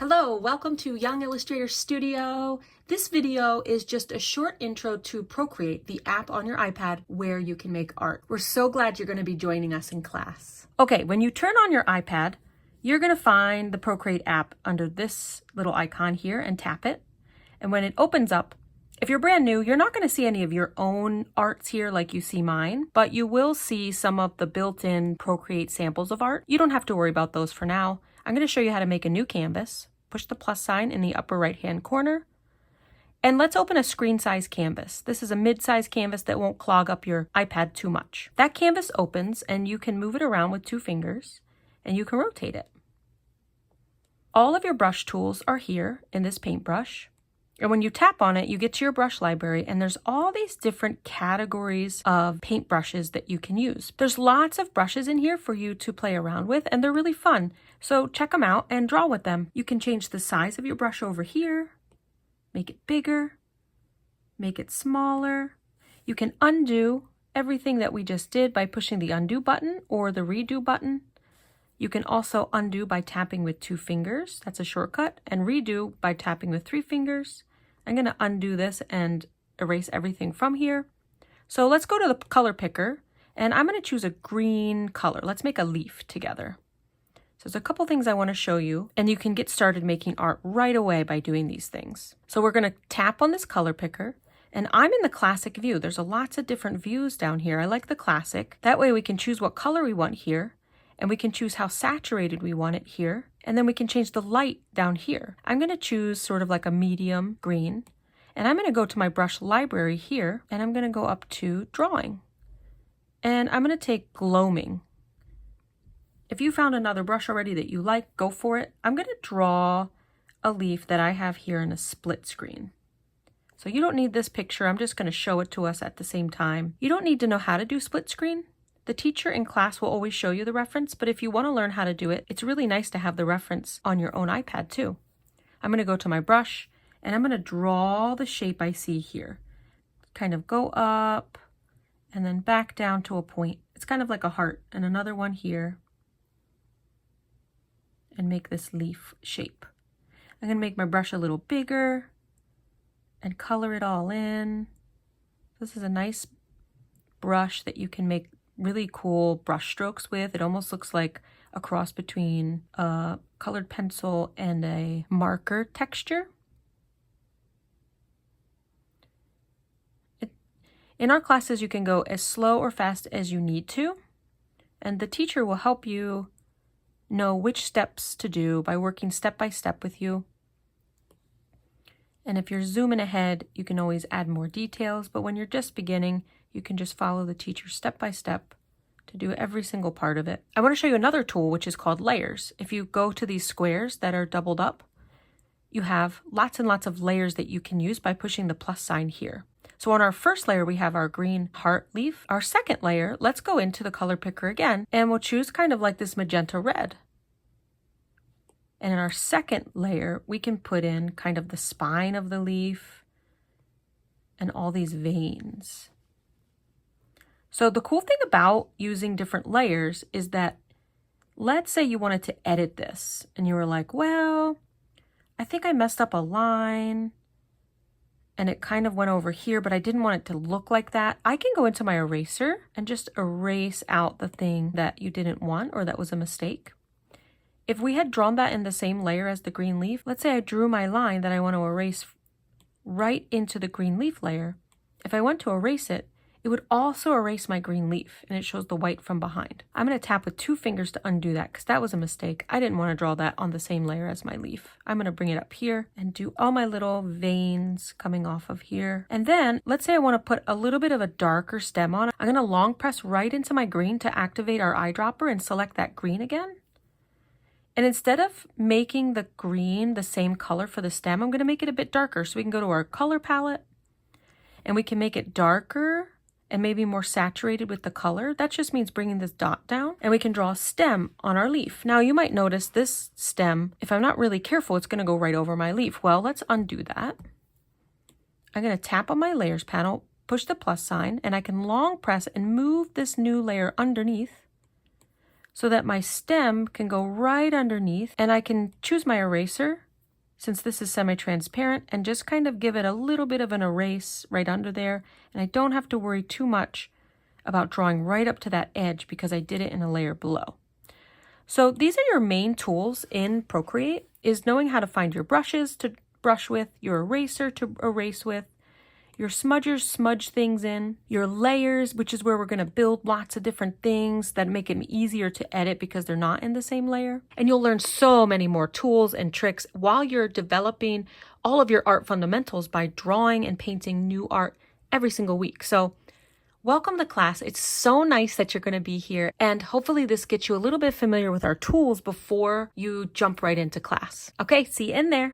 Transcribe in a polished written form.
Hello, welcome to Young Illustrator Studio. This video is just a short intro to Procreate, the app on your iPad where you can make art. We're so glad you're going to be joining us in class. Okay, when you turn on your iPad, you're going to find the Procreate app under this little icon here and tap it. And when it opens up, if you're brand new, you're not going to see any of your own arts here like you see mine, but you will see some of the built-in Procreate samples of art. You don't have to worry about those for now. I'm going to show you how to make a new canvas. Push the plus sign in the upper right-hand corner. And let's open a screen size canvas. This is a mid-size canvas that won't clog up your iPad too much. That canvas opens and you can move it around with 2 fingers and you can rotate it. All of your brush tools are here in this paintbrush. And when you tap on it, you get to your brush library and there's all these different categories of paintbrushes that you can use. There's lots of brushes in here for you to play around with and they're really fun. So check them out and draw with them. You can change the size of your brush over here, make it bigger, make it smaller. You can undo everything that we just did by pushing the undo button or the redo button. You can also undo by tapping with 2 fingers. That's a shortcut. And redo by tapping with 3 fingers. I'm going to undo this and erase everything from here. So let's go to the color picker and I'm going to choose a green color. Let's make a leaf together. So there's a couple things I want to show you and you can get started making art right away by doing these things. So we're going to tap on this color picker and I'm in the classic view. There's lots of different views down here. I like the classic. That way we can choose what color we want here. And we can choose how saturated we want it here. And then we can change the light down here. I'm going to choose sort of like a medium green. And I'm going to go to my brush library here. And I'm going to go up to drawing. And I'm going to take gloaming. If you found another brush already that you like, go for it. I'm going to draw a leaf that I have here in a split screen. So you don't need this picture. I'm just going to show it to us at the same time. You don't need to know how to do split screen. The teacher in class will always show you the reference, but if you want to learn how to do it, it's really nice to have the reference on your own iPad too. I'm going to go to my brush and I'm going to draw the shape I see here. Kind of go up and then back down to a point. It's kind of like a heart and another one here. And make this leaf shape. I'm going to make my brush a little bigger and color it all in. This is a nice brush that you can make really cool brush strokes with. It almost looks like a cross between a colored pencil and a marker texture. In our classes, you can go as slow or fast as you need to, and the teacher will help you know which steps to do by working step by step with you. And if you're zooming ahead, you can always add more details, but when you're just beginning, you can just follow the teacher step by step to do every single part of it. I want to show you another tool, which is called layers. If you go to these squares that are doubled up, you have lots and lots of layers that you can use by pushing the plus sign here. So on our first layer, we have our green heart leaf. Our second layer, let's go into the color picker again, and we'll choose kind of like this magenta red. And in our second layer, we can put in kind of the spine of the leaf and all these veins. So the cool thing about using different layers is that, let's say you wanted to edit this and you were like, well, I think I messed up a line and it kind of went over here, but I didn't want it to look like that. I can go into my eraser and just erase out the thing that you didn't want or that was a mistake. If we had drawn that in the same layer as the green leaf, let's say I drew my line that I want to erase right into the green leaf layer. If I went to erase it, it would also erase my green leaf and it shows the white from behind. I'm going to tap with 2 fingers to undo that because that was a mistake. I didn't want to draw that on the same layer as my leaf. I'm going to bring it up here and do all my little veins coming off of here. And then let's say I want to put a little bit of a darker stem on it. I'm going to long press right into my green to activate our eyedropper and select that green again. And instead of making the green the same color for the stem, I'm going to make it a bit darker. So we can go to our color palette and we can make it darker and maybe more saturated with the color. That just means bringing this dot down and we can draw a stem on our leaf. Now you might notice this stem, if I'm not really careful, it's going to go right over my leaf. Well, let's undo that. I'm going to tap on my layers panel, push the plus sign, and I can long press and move this new layer underneath so that my stem can go right underneath, and I can choose my eraser since this is semi-transparent, and just kind of give it a little bit of an erase right under there. And I don't have to worry too much about drawing right up to that edge because I did it in a layer below. So these are your main tools in Procreate, is knowing how to find your brushes to brush with, your eraser to erase with, your smudgers, smudge things in, your layers, which is where we're going to build lots of different things that make them easier to edit because they're not in the same layer. And you'll learn so many more tools and tricks while you're developing all of your art fundamentals by drawing and painting new art every single week. So welcome to class. It's so nice that you're going to be here, and hopefully this gets you a little bit familiar with our tools before you jump right into class. Okay, see you in there.